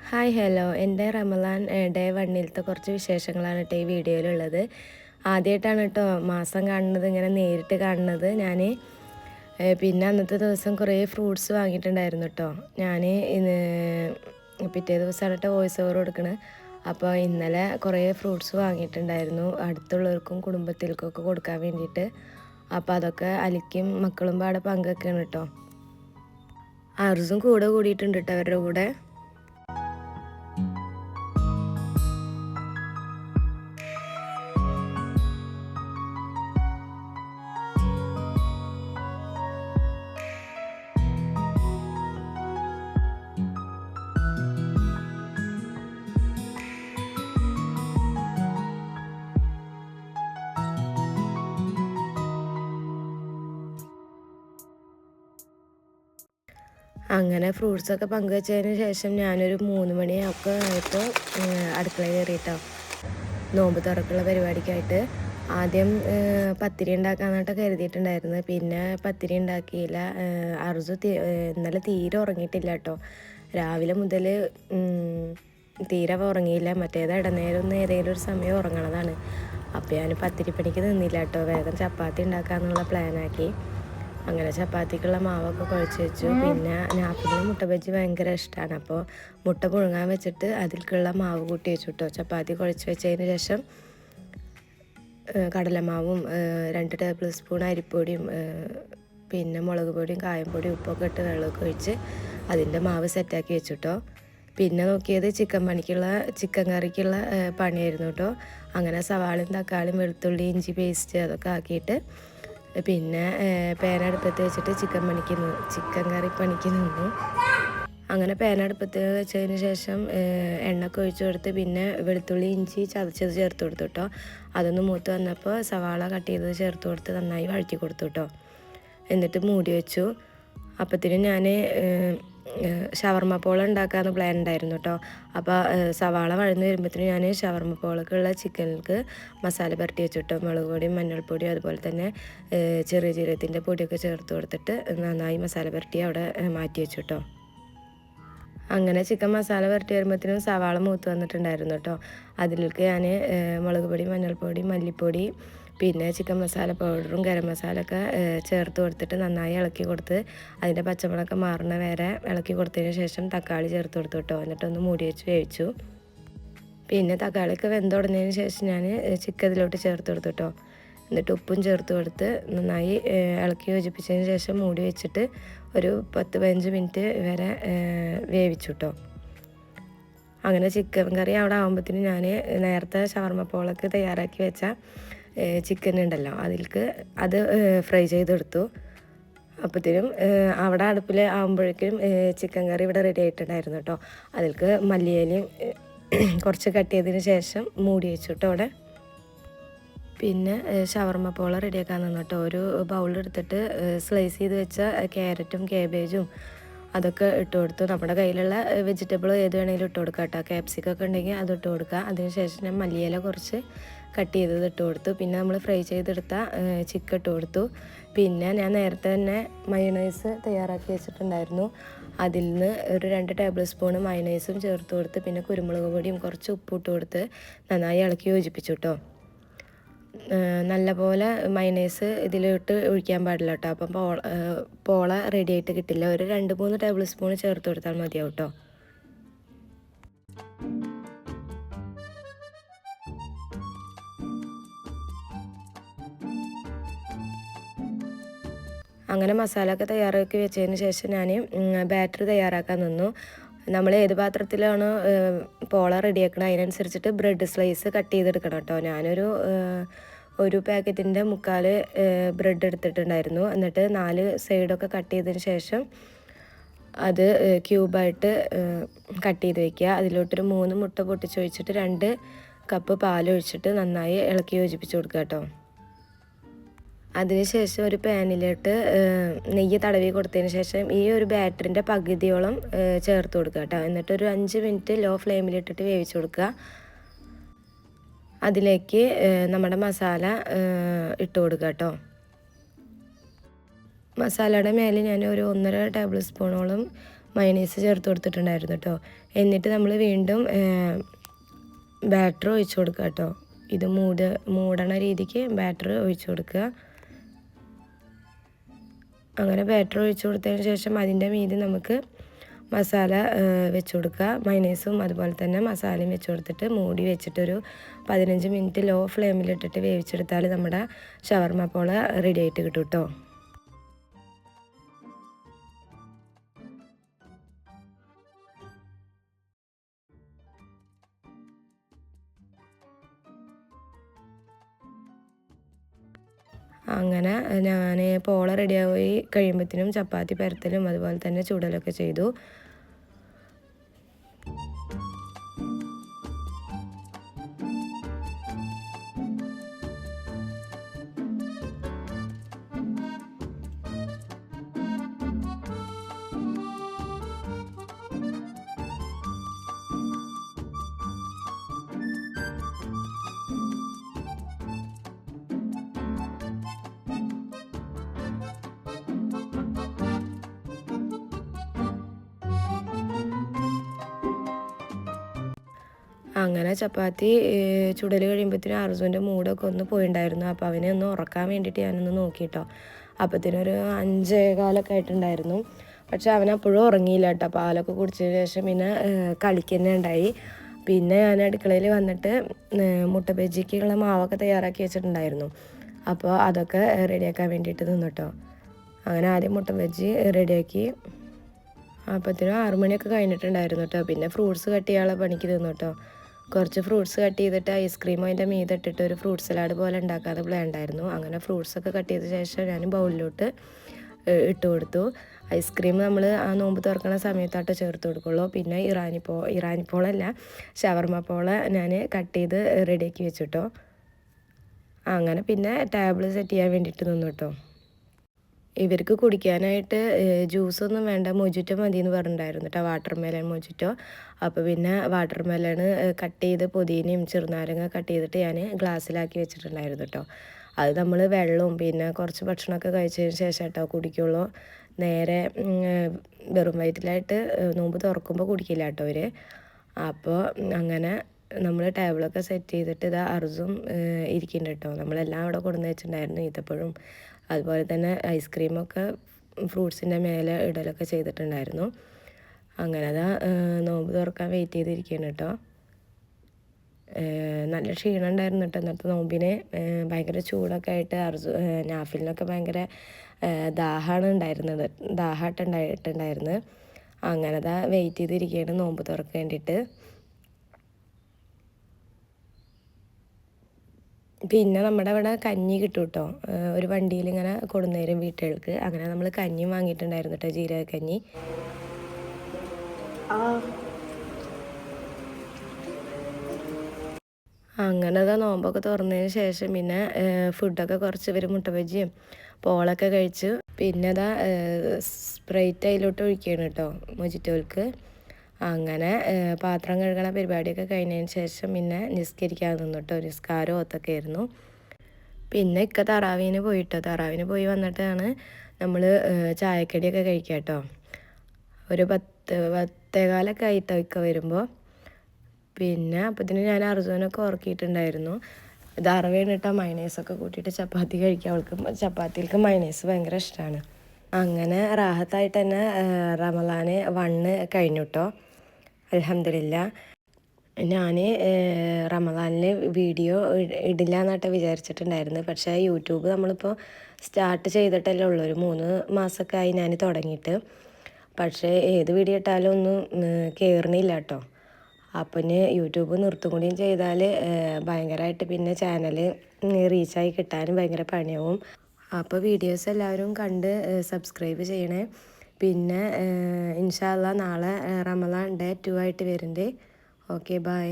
Hi hello എൻ്റെ Ramadan day 1ത്തെ കുറച്ച് വിശേഷങ്ങളാണ് കേട്ടോ ഈ വീഡിയോയിലുള്ളത്. ആദ്യമായിട്ടാണ് കേട്ടോ മാസം കാണുന്നത്, ഇങ്ങനെ നേരിട്ട് കാണുന്നത് ഞാൻ. പിന്നെ അന്നത്തെ ദിവസം കുറേ ഫ്രൂട്ട്സ് വാങ്ങിയിട്ടുണ്ടായിരുന്നു കേട്ടോ. ഞാൻ ഇന്ന് പിറ്റേ ദിവസമാണ് കേട്ടോ വോയിസ് ഓവർ കൊടുക്കണത്. അപ്പോൾ ഇന്നലെ കുറേ ഫ്രൂട്ട്സ് വാങ്ങിയിട്ടുണ്ടായിരുന്നു അടുത്തുള്ളവർക്കും കുടുംബത്തിൽക്കൊക്കെ കൊടുക്കാൻ വേണ്ടിയിട്ട്. അപ്പോൾ അതൊക്കെ അലിക്കും മക്കളും പാടെ പങ്കുവെക്കുകയാണ് കേട്ടോ. അർസും കൂടെ കൂടിയിട്ടുണ്ട് കേട്ടോ അവരുടെ കൂടെ. അങ്ങനെ ഫ്രൂട്ട്സൊക്കെ പങ്കുവച്ചതിന് ശേഷം ഞാനൊരു 3 മണിയൊക്കെ ആയപ്പോൾ അടുക്കള കയറിയിട്ടോ നോമ്പ് തുറക്കുള്ള പരിപാടിക്കായിട്ട്. ആദ്യം പത്തിരി ഉണ്ടാക്കാനായിട്ട് കരുതിയിട്ടുണ്ടായിരുന്നു. പിന്നെ പത്തിരി ഉണ്ടാക്കിയില്ല. അർജു ഇന്നലെ തീരെ ഉറങ്ങിയിട്ടില്ല കേട്ടോ. രാവിലെ മുതൽ തീരെ ഉറങ്ങിയില്ല. മറ്റേത് ഇടനേരം ഒന്ന് ഏതെങ്കിലും ഒരു സമയം ഉറങ്ങണതാണ്. അപ്പോൾ ഞാൻ പത്തിരിപ്പണിക്ക് നിന്നില്ല കേട്ടോ. വേഗം ചപ്പാത്തി ഉണ്ടാക്കാമെന്നുള്ള പ്ലാനാക്കി. അങ്ങനെ ചപ്പാത്തിക്കുള്ള മാവൊക്കെ കുഴച്ച് വെച്ചു. പിന്നെ നാപ്പിന് മുട്ട ബജ്ജി ഭയങ്കര ഇഷ്ടമാണ്. അപ്പോൾ മുട്ട പുഴുങ്ങാൻ വെച്ചിട്ട് അതിൽക്കുള്ള മാവ് കൂട്ടി വെച്ചു കേട്ടോ. ചപ്പാത്തി കുഴച്ച് വെച്ചതിന് ശേഷം കടലമാവും 2 ടേബിൾ സ്പൂൺ അരിപ്പൊടിയും പിന്നെ മുളക് പൊടിയും കായംപൊടിയും ഉപ്പൊക്കെ ഇട്ട് വെള്ളമൊക്കെ ഒഴിച്ച് അതിൻ്റെ മാവ് സെറ്റാക്കി വെച്ചു കേട്ടോ. പിന്നെ നോക്കിയത് ചിക്കൻ കറിക്കുള്ള പണിയായിരുന്നു കേട്ടോ. അങ്ങനെ സവാളയും തക്കാളിയും വെളുത്തുള്ളി ഇഞ്ചി പേസ്റ്റ് അതൊക്കെ ആക്കിയിട്ട് പിന്നെ പേനടുപ്പത്ത് വെച്ചിട്ട് ചിക്കൻ കറി പണിക്ക് നിന്നു. അങ്ങനെ പേനടുപ്പത്ത് വെച്ചതിന് ശേഷം എണ്ണയൊക്കെ ഒഴിച്ചു കൊടുത്ത് പിന്നെ വെളുത്തുള്ളി ഇഞ്ചി ചതച്ചത് ചേർത്ത് കൊടുത്തു കേട്ടോ. അതൊന്ന് മൂത്ത് വന്നപ്പോൾ സവാള കട്ട് ചെയ്തത് ചേർത്ത് കൊടുത്ത് നന്നായി വഴറ്റി കൊടുത്തു കേട്ടോ. എന്നിട്ട് മൂടി വെച്ചു. അപ്പത്തിനും ഞാൻ ഷവർമ്മ പോള ഉണ്ടാക്കാമെന്ന് പ്ലാൻ ഉണ്ടായിരുന്നു കേട്ടോ. അപ്പോൾ സവാള വഴന്ന് വരുമ്പോഴത്തേനും ഞാൻ ഷവർമ്മ പോളക്കുള്ള ചിക്കനിലേക്ക് മസാല പുരട്ടി വെച്ചു കേട്ടോ. മുളക് പൊടിയും മഞ്ഞൾപ്പൊടിയും അതുപോലെ തന്നെ ചെറിയ ജീരകത്തിൻ്റെ പൊടിയൊക്കെ ചേർത്ത് കൊടുത്തിട്ട് നന്നായി മസാല പുരട്ടി അവിടെ മാറ്റി വെച്ചു കേട്ടോ. അങ്ങനെ ചിക്കൻ മസാല പുരട്ടി വരുമ്പോഴത്തേനും സവാള മൂത്ത് വന്നിട്ടുണ്ടായിരുന്നു കേട്ടോ. അതിലേക്ക് ഞാൻ മുളക് പൊടി മഞ്ഞൾപ്പൊടി മല്ലിപ്പൊടി പിന്നെ ചിക്കൻ മസാല പൗഡറും ഗരം മസാല ഒക്കെ ചേർത്ത് കൊടുത്തിട്ട് നന്നായി ഇളക്കി കൊടുത്ത് അതിൻ്റെ പച്ചമുളകൊക്കെ മാറുന്ന വരെ ഇളക്കി കൊടുത്തതിന് ശേഷം തക്കാളി ചേർത്ത് കൊടുത്തു കേട്ടോ. എന്നിട്ടൊന്ന് മൂടി വെച്ച് വേവിച്ചു. പിന്നെ തക്കാളിയൊക്കെ വെന്തുടഞ്ഞതിന് ശേഷം ഞാൻ ചിക്കൻ ഇതിലോട്ട് ചേർത്ത് കൊടുത്തു കേട്ടോ. എന്നിട്ട് ഉപ്പും ചേർത്ത് കൊടുത്ത് നന്നായി ഇളക്കി യോജിപ്പിച്ചതിന് ശേഷം മൂടി വെച്ചിട്ട് ഒരു 10-15 മിനിറ്റ് വരെ വേവിച്ചു കേട്ടോ. അങ്ങനെ ചിക്കൻ കറി അവിടെ ആകുമ്പോഴത്തേനും ഞാൻ നേരത്തെ ഷവർമ്മ പോളക്ക് തയ്യാറാക്കി വെച്ച ചിക്കൻ ഉണ്ടല്ലോ അത് ഫ്രൈ ചെയ്തെടുത്തു. അപ്പോഴത്തേനും അവിടെ അടുപ്പിൽ ആകുമ്പോഴേക്കും ചിക്കൻ കറി ഇവിടെ റെഡി ആയിട്ടുണ്ടായിരുന്നു കേട്ടോ. അതിലേക്ക് മല്ലിയിലയും കുറച്ച് കട്ട് ചെയ്തതിന് ശേഷം മൂടി വെച്ചു കേട്ടോ അവിടെ. പിന്നെ ഷവർമ്മ പോള റെഡിയാക്കാൻ നിന്നു കേട്ടോ. ഒരു ബൗളെടുത്തിട്ട് സ്ലൈസ് ചെയ്ത് വെച്ച ക്യാരറ്റും കേബേജും അതൊക്കെ ഇട്ട് കൊടുത്തു. നമ്മുടെ കയ്യിലുള്ള വെജിറ്റബിൾ ഏത് വേണമെങ്കിലും ഇട്ട് കൊടുക്കാം കേട്ടോ. ക്യാപ്സിക്കൊക്കെ ഉണ്ടെങ്കിൽ അത് ഇട്ട് കൊടുക്കുക. അതിനുശേഷം ഞാൻ മല്ലിയില കുറച്ച് കട്ട് ചെയ്തത് ഇട്ട് കൊടുത്തു. പിന്നെ നമ്മൾ ഫ്രൈ ചെയ്തെടുത്ത ചിക്കൻ ഇട്ട് കൊടുത്തു. പിന്നെ ഞാൻ നേരത്തെ തന്നെ മയോണൈസ് തയ്യാറാക്കി വെച്ചിട്ടുണ്ടായിരുന്നു. അതിൽ നിന്ന് ഒരു 2 ടേബിൾ സ്പൂൺ മയോണൈസും ചേർത്ത് കൊടുത്ത് പിന്നെ കുരുമുളക് പൊടിയും കുറച്ച് ഉപ്പ് ഇട്ട് കൊടുത്ത് നന്നായി ഇളക്കി യോജിപ്പിച്ചു കേട്ടോ. നല്ലപോലെ മയോണൈസ് ഇതിലോട്ട് ഒഴിക്കാൻ പാടില്ല കേട്ടോ. അപ്പം പോള റെഡി ആയിട്ട് കിട്ടില്ല. ഒരു 2-3 ടേബിൾ സ്പൂൺ ചേർത്ത് കൊടുത്താൽ മതിയാവും കേട്ടോ. അങ്ങനെ മസാല ഒക്കെ തയ്യാറാക്കി വെച്ചതിന് ശേഷം ഞാൻ ബാറ്റർ തയ്യാറാക്കാൻ നിന്നു. നമ്മൾ ഏത് പാത്രത്തിലാണോ പോള റെഡിയാക്കണം അതിനനുസരിച്ചിട്ട് ബ്രെഡ് സ്ലൈസ് കട്ട് ചെയ്തെടുക്കണം കേട്ടോ. ഞാനൊരു പാക്കറ്റിൻ്റെ 3/4 ബ്രെഡ് എടുത്തിട്ടുണ്ടായിരുന്നു. എന്നിട്ട് 4 സൈഡൊക്കെ കട്ട് ചെയ്തതിന് ശേഷം അത് ക്യൂബായിട്ട് കട്ട് ചെയ്ത് വയ്ക്കുക. അതിലോട്ടൊരു 3 മുട്ട പൊട്ടിച്ചൊഴിച്ചിട്ട് 2 കപ്പ് പാലൊഴിച്ചിട്ട് നന്നായി ഇളക്കി യോജിപ്പിച്ച് കൊടുക്കുക കേട്ടോ. അതിനുശേഷം ഒരു പാനിലോട്ട് നെയ്യ് തടവി കൊടുത്തതിന് ശേഷം ഈ ഒരു ബാറ്ററിൻ്റെ പകുതിയോളം ചേർത്ത് കൊടുക്കുക കേട്ടോ. എന്നിട്ടൊരു 5 മിനിറ്റ് ലോ ഫ്ലെയിമിലിട്ടിട്ട് വേവിച്ച് കൊടുക്കുക. അതിലേക്ക് നമ്മുടെ മസാല ഇട്ട് കൊടുക്കുക കേട്ടോ. മസാലയുടെ മേലെ ഞാൻ ഒരു 1.5 ടേബിൾ സ്പൂണോളം മയണൈസ് ചേർത്ത് കൊടുത്തിട്ടുണ്ടായിരുന്നു കേട്ടോ. എന്നിട്ട് നമ്മൾ വീണ്ടും ബാറ്റർ ഒഴിച്ച് കൊടുക്കുക കേട്ടോ. ഇത് മൂടണ രീതിക്ക് ബാറ്റർ ഒഴിച്ച് കൊടുക്കുക. അങ്ങനെ ബാറ്റർ ഒഴിച്ച് കൊടുത്തതിന് ശേഷം അതിൻ്റെ മീതെ നമുക്ക് മസാല വെച്ച് കൊടുക്കുക. മയണൈസും അതുപോലെ തന്നെ മസാലയും വെച്ച് കൊടുത്തിട്ട് മൂടി വെച്ചിട്ടൊരു 15 മിനിറ്റ് ലോ ഫ്ലെയിമിലിട്ടിട്ട് വേവിച്ചെടുത്താൽ നമ്മുടെ ഷവർമ്മ പോള റെഡി ആയിട്ട് കിട്ടും കേട്ടോ. അങ്ങനെ ഞാൻ പോള റെഡിയായി കഴിയുമ്പോഴത്തേനും ചപ്പാത്തി പരത്തലും അതുപോലെ തന്നെ ചുടലൊക്കെ ചെയ്തു. അങ്ങനെ ചപ്പാത്തി ചുടൽ കഴിയുമ്പോഴത്തേനും അർജുൻ്റെ മൂടൊക്കെ ഒന്ന് പോയിട്ടുണ്ടായിരുന്നു. അപ്പോൾ അവനെ ഒന്ന് ഉറക്കാൻ വേണ്ടിയിട്ട് ഞാനൊന്ന് നോക്കിയിട്ടോ. അപ്പോഴത്തേനൊരു 5:15 ആയിട്ടുണ്ടായിരുന്നു. പക്ഷെ അവനപ്പോഴും ഉറങ്ങിയില്ല കേട്ടോ. പാലൊക്കെ കുടിച്ചതിന് ശേഷം പിന്നെ കളിക്കുന്ന ഉണ്ടായി. പിന്നെ ഞാൻ അടുക്കളയിൽ വന്നിട്ട് മുട്ട ബജിക്കുള്ള മാവൊക്കെ തയ്യാറാക്കി വെച്ചിട്ടുണ്ടായിരുന്നു. അപ്പോൾ അതൊക്കെ റെഡിയാക്കാൻ വേണ്ടിയിട്ട് നിന്നു കേട്ടോ. അങ്ങനെ ആദ്യം മുട്ട ബജി റെഡിയാക്കി. അപ്പോഴത്തേനും 6 മണിയൊക്കെ കഴിഞ്ഞിട്ടുണ്ടായിരുന്നു കേട്ടോ. പിന്നെ ഫ്രൂട്ട്സ് കട്ട് ചെയ്യാനുള്ള പണിക്ക് നിന്നു കേട്ടോ. കുറച്ച് ഫ്രൂട്ട്സ് കട്ട് ചെയ്തിട്ട് ഐസ്ക്രീം അതിൻ്റെ മീതെ ഇട്ടിട്ട് ഒരു ഫ്രൂട്ട് സലാഡ് പോലെ ഉണ്ടാക്കാതെ പ്ലാൻ ഉണ്ടായിരുന്നു. അങ്ങനെ ഫ്രൂട്ട്സൊക്കെ കട്ട് ചെയ്ത ശേഷം ഞാൻ ബൗളിലോട്ട് ഇട്ട് കൊടുത്തു. ഐസ്ക്രീം നമ്മൾ ആ നോമ്പ് തുറക്കുന്ന സമയത്തായിട്ട് ചേർത്ത് കൊടുക്കുള്ളൂ. പിന്നെ ഇറാനിപ്പോളല്ല ഷവർമ്മ പോള ഞാൻ കട്ട് ചെയ്ത് റെഡിയാക്കി വെച്ചിട്ടോ. അങ്ങനെ പിന്നെ ടേബിൾ സെറ്റ് ചെയ്യാൻ വേണ്ടിയിട്ട് നിന്നു കേട്ടോ. ഇവർക്ക് കുടിക്കാനായിട്ട് ജ്യൂസൊന്നും വേണ്ട, മൊജിറ്റോ മതി എന്ന് പറഞ്ഞിട്ടുണ്ടായിരുന്നു കേട്ടോ, വാട്ടർ മെലൺ മൊജിറ്റോ. അപ്പോൾ പിന്നെ വാട്ടർ മെലൺ കട്ട് ചെയ്ത് പുതിനയും ചെറുനാരങ്ങ കട്ട് ചെയ്തിട്ട് ഞാൻ ഗ്ലാസ്സിലാക്കി വെച്ചിട്ടുണ്ടായിരുന്നു കേട്ടോ. അത് നമ്മൾ വെള്ളവും പിന്നെ കുറച്ച് ഭക്ഷണമൊക്കെ കഴിച്ചതിന് ശേഷം കേട്ടോ കുടിക്കുള്ളൂ. നേരെ വെറും വയറ്റിലായിട്ട് നോമ്പ് തുറക്കുമ്പോൾ കുടിക്കില്ല കേട്ടോ അവർ. അപ്പോൾ അങ്ങനെ നമ്മൾ ടേബിളൊക്കെ സെറ്റ് ചെയ്തിട്ട് ഇതാ അർജും ഇരിക്കുന്നുണ്ട് കേട്ടോ. നമ്മളെല്ലാം അവിടെ കൊണ്ടുവന്ന് വെച്ചിട്ടുണ്ടായിരുന്നു. ഈത്തപ്പഴവും അതുപോലെ തന്നെ ഐസ്ക്രീമൊക്കെ ഫ്രൂട്ട്സിൻ്റെ മേലെ ഇടലൊക്കെ ചെയ്തിട്ടുണ്ടായിരുന്നു. അങ്ങനെ അതാ നോമ്പ് തുറക്കാൻ വെയിറ്റ് ചെയ്തിരിക്കുകയാണ് കേട്ടോ. നല്ല ക്ഷീണം ഉണ്ടായിരുന്നു കേട്ടോ ഇന്നത്തെ നോമ്പിന്. ഭയങ്കര ചൂടൊക്കെ ആയിട്ട് നാഫിലിനൊക്കെ ഭയങ്കര ദാഹമായിട്ടുണ്ടായിരുന്നത്. അങ്ങനെ അതാ വെയിറ്റ് ചെയ്തിരിക്കുകയാണ് നോമ്പ് തുറക്കാൻ വേണ്ടിയിട്ട്. പിന്നെ നമ്മുടെ ഇവിടെ കഞ്ഞി കിട്ടും കേട്ടോ. ഒരു വണ്ടിയിൽ ഇങ്ങനെ കൊടുന്നേരും വീട്ടുകൾക്ക്. അങ്ങനെ നമ്മൾ കഞ്ഞിയും വാങ്ങിയിട്ടുണ്ടായിരുന്നു കേട്ടോ, ജീരകക്കഞ്ഞി. അങ്ങനെ അതാ നോമ്പൊക്കെ തുറന്നതിന് ശേഷം പിന്നെ ഫുഡൊക്കെ കുറച്ച് ഇവർ മുട്ട ബജിയും പോളൊക്കെ കഴിച്ചു. പിന്നെ അതാ സ്പ്രൈറ്റ് അതിലോട്ട് ഒഴിക്കുകയാണ് കേട്ടോ മൊജിറ്റോൾക്ക്. അങ്ങനെ പാത്രം കഴുകണ പരിപാടിയൊക്കെ കഴിഞ്ഞതിന് ശേഷം പിന്നെ നിസ്കരിക്കാൻ നിന്നു കേട്ടോ. നിസ്കാരം ഒത്തൊക്കെ ആയിരുന്നു. പിന്നെ തറാവീന് പോയിട്ടോ. തറാവീന് പോയി വന്നിട്ടാണ് നമ്മൾ ചായക്കടിയൊക്കെ കഴിക്കുക കേട്ടോ. ഒരു 10:15 ആയിട്ടോ ഇക്ക വരുമ്പോൾ. പിന്നെ അപ്പത്തിന് ഞാൻ അർജുനൊക്കെ ഉറക്കിയിട്ടുണ്ടായിരുന്നു. ഇത് അറവേണ് കേട്ടോ മയണൈസൊക്കെ കൂട്ടിയിട്ട് ചപ്പാത്തി കഴിക്കുക. അവൾക്ക് ചപ്പാത്തിക്ക് മയണൈസ് ഭയങ്കര ഇഷ്ടമാണ്. അങ്ങനെ റാഹത്തായിട്ട് തന്നെ റമളാൻ 1 കഴിഞ്ഞു കേട്ടോ. അൽഹംദുലില്ലാ. ഞാൻ റമളാനിൽ വീഡിയോ ഇടില്ല എന്നായിട്ട് വിചാരിച്ചിട്ടുണ്ടായിരുന്നു. പക്ഷേ യൂട്യൂബ് നമ്മളിപ്പോൾ സ്റ്റാർട്ട് ചെയ്തിട്ടല്ലേ ഉള്ളൂ. ഒരു 3 മാസമൊക്കെ ആയി ഞാൻ തുടങ്ങിയിട്ട്. പക്ഷേ ഏത് വീഡിയോ ഇട്ടാലും ഒന്നും കയറണില്ല കേട്ടോ. അപ്പം യൂട്യൂബ് നിർത്തും കൂടിയും ചെയ്താൽ ഭയങ്കരമായിട്ട് പിന്നെ ചാനൽ റീച്ചായി കിട്ടാനും ഭയങ്കര പണിയാവും. അപ്പോൾ വീഡിയോസ് എല്ലാവരും കണ്ട് സബ്സ്ക്രൈബ് ചെയ്യണേ. പിന്നെ ഇൻഷാ അല്ലാ നാളെ റമളാൻ ഡേ 2 ആയിട്ട് വരുന്നുണ്ട്. Okay, by.